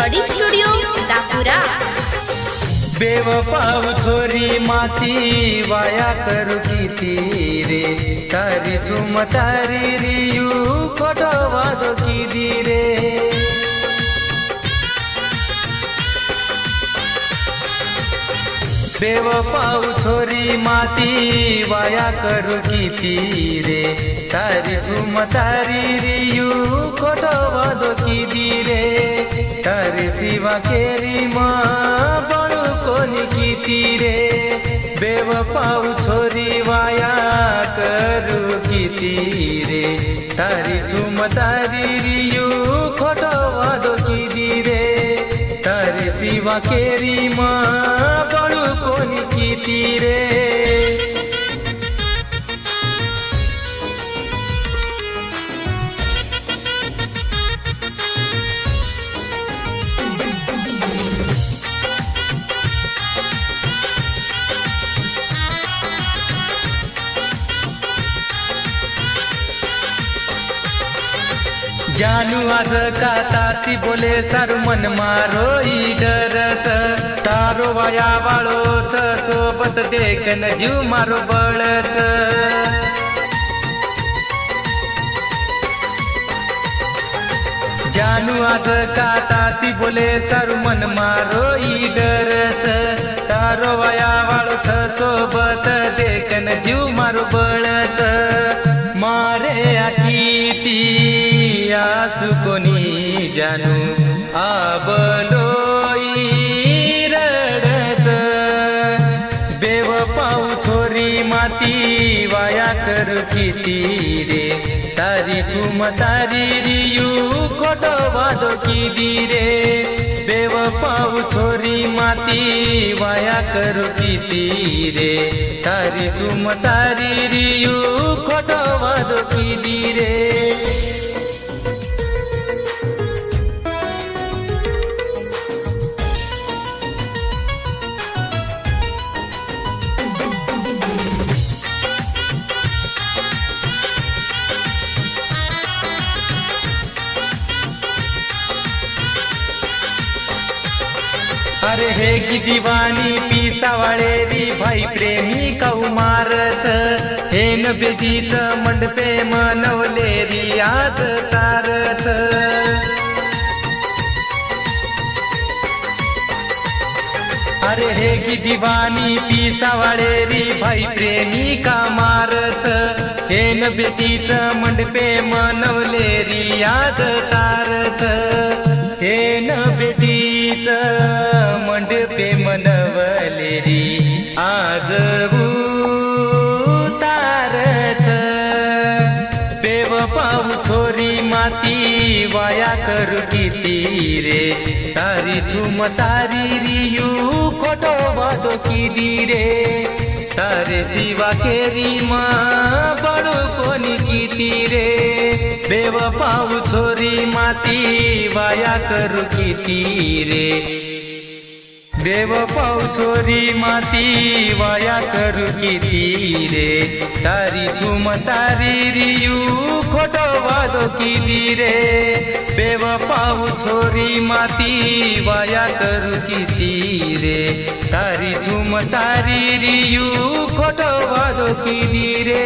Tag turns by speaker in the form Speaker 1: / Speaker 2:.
Speaker 1: Recording studio Dapura.
Speaker 2: बेवफाव छोरी माती वाया करू किती रे, तारी चुम तारी रियू खोटो वादो किदी रे। बेवफाव छोरी माती वाया करू किती रे, तारी चुम तारी रियू खोटो वादो किदी रे। तारी सिवा केरी बड़ू कोनी किती रे, बेवफाव छोरी वाया करू किती रे। तारी चुम तारी रियू खोटो वादो किदी रे। तारी सिवा केरी बड़ू कोनी किती रे। जानू आज का ताती बोले सारू मन मारो ई डरत, तारो वाया वाळोच सोबत देखन जीव मारो बळच। जानू आज का ताती बोले सारू मन मारो ई डरच, तारो वाया वाळोच सोबत देखन जीव मारो बळच। मारे आकीती आसु कोनी जानू आबलोई रडच। बेवफाव छोरी माती वाया करू किती रे, तारी चुम तारी रियू खोटो वादो किदी रे। बेवफाव छोरी माती वाया करू किती रे, तारी चुम तारी रियू खोटो वादो किदी रे। अरे हे की दीवानी पिसावाळे री भाई प्रेमी कौमारच। हे न बेजीच मंडपे मनवले री आज तारच। अरे हे की दीवानी पिसावाळे री भाई प्रेमी कामारच। हे न बेजीच मंडपे मनवले री आज तारच। हे न बेटीच मंडपे मनवले री आज तारच। बेवफाव छोरी माती वाया करू किती रे, तारी चुम तारी रियू खोटो वादो किदी रे। तारे सिवा केरी बड़ू कोनी किती रे। बेवफाव छोरी माती वाया करू किती रे। बेवफाव छोरी माती वाया करू किती रे, तारी चुम तारी रियू खोटो वादो किदी रे। बेवफाव छोरी माती वाया करू किती रे, तारी चुम तारी रियू खोटो वादो किदी रे।